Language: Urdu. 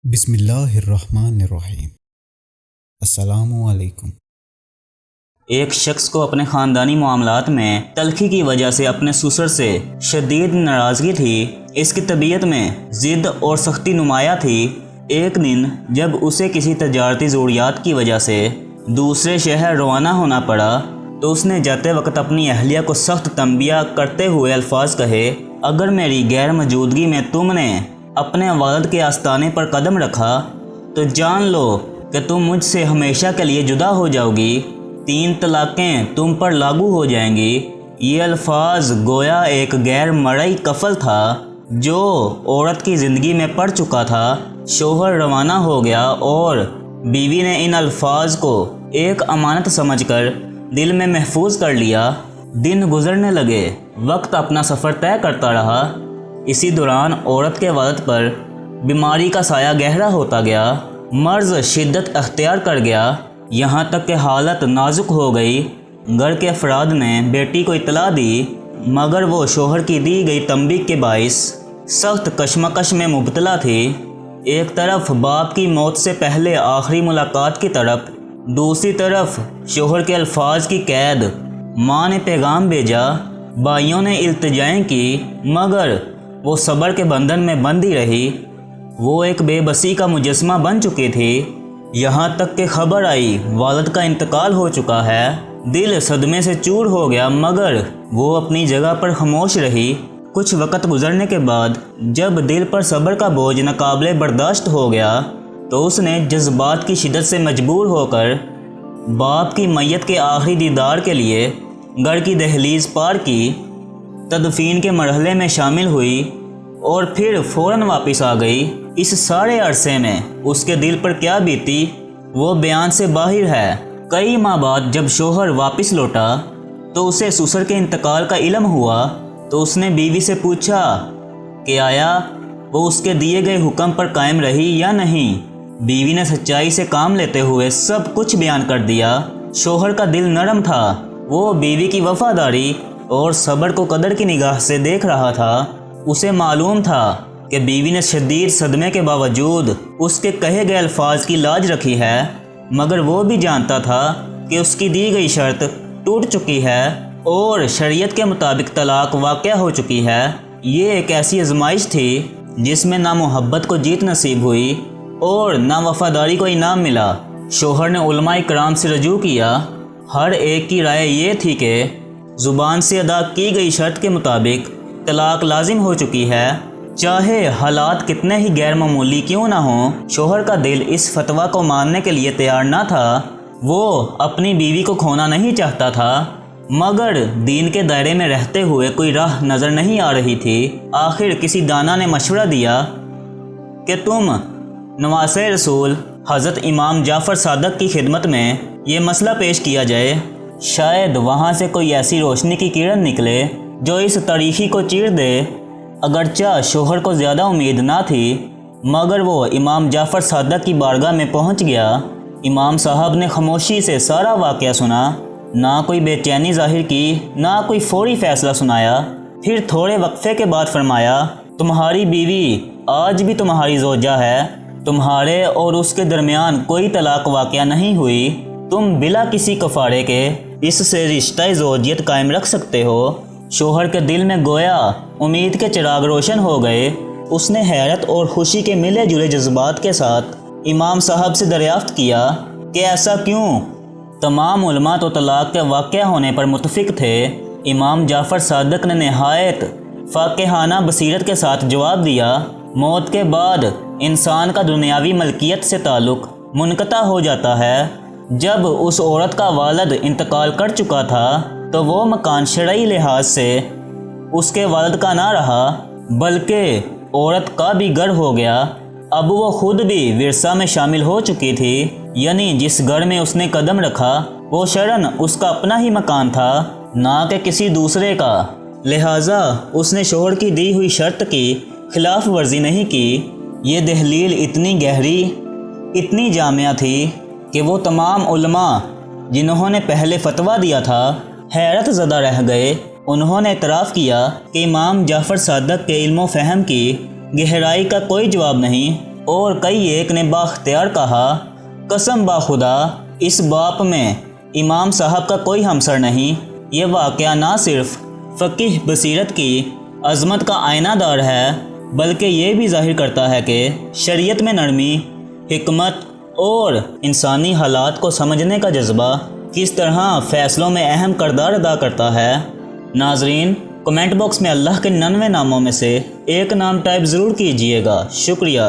بسم اللہ الرحمن الرحیم۔ السلام علیکم۔ ایک شخص کو اپنے خاندانی معاملات میں تلخی کی وجہ سے اپنے سسر سے شدید ناراضگی تھی۔ اس کی طبیعت میں ضد اور سختی نمایاں تھی۔ ایک دن جب اسے کسی تجارتی ضروریات کی وجہ سے دوسرے شہر روانہ ہونا پڑا تو اس نے جاتے وقت اپنی اہلیہ کو سخت تنبیہ کرتے ہوئے الفاظ کہے، اگر میری غیر موجودگی میں تم نے اپنے والد کے آستانے پر قدم رکھا تو جان لو کہ تم مجھ سے ہمیشہ کے لیے جدا ہو جاؤ گی، 3 طلاقیں تم پر لاگو ہو جائیں گی۔ یہ الفاظ گویا ایک غیر مرئی کفل تھا جو عورت کی زندگی میں پڑ چکا تھا۔ شوہر روانہ ہو گیا اور بیوی نے ان الفاظ کو ایک امانت سمجھ کر دل میں محفوظ کر لیا۔ دن گزرنے لگے، وقت اپنا سفر طے کرتا رہا۔ اسی دوران عورت کے والد پر بیماری کا سایہ گہرا ہوتا گیا۔ مرض شدت اختیار کر گیا، یہاں تک کہ حالت نازک ہو گئی۔ گھر کے افراد نے بیٹی کو اطلاع دی، مگر وہ شوہر کی دی گئی تنبیہ کے باعث سخت کشمکش میں مبتلا تھی۔ ایک طرف باپ کی موت سے پہلے آخری ملاقات کی طرف، دوسری طرف شوہر کے الفاظ کی قید۔ ماں نے پیغام بھیجا، بھائیوں نے التجائیں کی، مگر وہ صبر کے بندھن میں بندھی رہی۔ وہ ایک بے بسی کا مجسمہ بن چکی تھی، یہاں تک کہ خبر آئی والد کا انتقال ہو چکا ہے۔ دل صدمے سے چور ہو گیا، مگر وہ اپنی جگہ پر خاموش رہی۔ کچھ وقت گزرنے کے بعد جب دل پر صبر کا بوجھ ناقابل برداشت ہو گیا تو اس نے جذبات کی شدت سے مجبور ہو کر باپ کی میت کے آخری دیدار کے لیے گھر کی دہلیز پار کی، تدفین کے مرحلے میں شامل ہوئی اور پھر فوراً واپس آ گئی۔ اس سارے عرصے میں اس کے دل پر کیا بیتی وہ بیان سے باہر ہے۔ کئی ماہ بعد جب شوہر واپس لوٹا تو اسے سسر کے انتقال کا علم ہوا تو اس نے بیوی سے پوچھا کہ آیا وہ اس کے دیے گئے حکم پر قائم رہی یا نہیں۔ بیوی نے سچائی سے کام لیتے ہوئے سب کچھ بیان کر دیا۔ شوہر کا دل نرم تھا، وہ بیوی کی وفاداری اور صبر کو قدر کی نگاہ سے دیکھ رہا تھا۔ اسے معلوم تھا کہ بیوی نے شدید صدمے کے باوجود اس کے کہے گئے الفاظ کی لاج رکھی ہے، مگر وہ بھی جانتا تھا کہ اس کی دی گئی شرط ٹوٹ چکی ہے اور شریعت کے مطابق طلاق واقع ہو چکی ہے۔ یہ ایک ایسی آزمائش تھی جس میں نہ محبت کو جیت نصیب ہوئی اور نہ وفاداری کو انعام ملا۔ شوہر نے علماء کرام سے رجوع کیا، ہر ایک کی رائے یہ تھی کہ زبان سے ادا کی گئی شرط کے مطابق طلاق لازم ہو چکی ہے، چاہے حالات کتنے ہی غیر معمولی کیوں نہ ہوں۔ شوہر کا دل اس فتویٰ کو ماننے کے لیے تیار نہ تھا۔ وہ اپنی بیوی کو کھونا نہیں چاہتا تھا، مگر دین کے دائرے میں رہتے ہوئے کوئی راہ نظر نہیں آ رہی تھی۔ آخر کسی دانا نے مشورہ دیا کہ تم نواسۂ رسول حضرت امام جعفر صادق کی خدمت میں یہ مسئلہ پیش کیا جائے، شاید وہاں سے کوئی ایسی روشنی کی کرن نکلے جو اس تاریکی کو چیر دے۔ اگرچہ شوہر کو زیادہ امید نہ تھی، مگر وہ امام جعفر صادق کی بارگاہ میں پہنچ گیا۔ امام صاحب نے خاموشی سے سارا واقعہ سنا، نہ کوئی بے چینی ظاہر کی، نہ کوئی فوری فیصلہ سنایا۔ پھر تھوڑے وقفے کے بعد فرمایا، تمہاری بیوی آج بھی تمہاری زوجہ ہے، تمہارے اور اس کے درمیان کوئی طلاق واقع نہیں ہوئی، تم بلا کسی کفارے کے اس سے رشتہ زوجیت قائم رکھ سکتے ہو۔ شوہر کے دل میں گویا امید کے چراغ روشن ہو گئے۔ اس نے حیرت اور خوشی کے ملے جلے جذبات کے ساتھ امام صاحب سے دریافت کیا کہ ایسا کیوں؟ تمام علماء تو طلاق کے واقع ہونے پر متفق تھے۔ امام جعفر صادق نے نہایت فقیہانہ بصیرت کے ساتھ جواب دیا، موت کے بعد انسان کا دنیاوی ملکیت سے تعلق منقطع ہو جاتا ہے۔ جب اس عورت کا والد انتقال کر چکا تھا تو وہ مکان شرعی لحاظ سے اس کے والد کا نہ رہا، بلکہ عورت کا بھی گھر ہو گیا۔ اب وہ خود بھی ورثہ میں شامل ہو چکی تھی، یعنی جس گھر میں اس نے قدم رکھا وہ شرعاً اس کا اپنا ہی مکان تھا، نہ کہ کسی دوسرے کا۔ لہٰذا اس نے شوہر کی دی ہوئی شرط کی خلاف ورزی نہیں کی۔ یہ دہلیل اتنی گہری، اتنی جامعہ تھی کہ وہ تمام علماء جنہوں نے پہلے فتویٰ دیا تھا حیرت زدہ رہ گئے۔ انہوں نے اعتراف کیا کہ امام جعفر صادق کے علم و فہم کی گہرائی کا کوئی جواب نہیں اور کئی ایک نے باختیار کہا قسم باخدا اس باپ میں امام صاحب کا کوئی ہمسر نہیں۔ یہ واقعہ نہ صرف فقیہ بصیرت کی عظمت کا آئینہ دار ہے بلکہ یہ بھی ظاہر کرتا ہے کہ شریعت میں نرمی، حکمت اور انسانی حالات کو سمجھنے کا جذبہ کس طرح فیصلوں میں اہم کردار ادا کرتا ہے۔ ناظرین، کمنٹ باکس میں اللہ کے 99 ناموں میں سے ایک نام ٹائپ ضرور کیجئے گا۔ شکریہ۔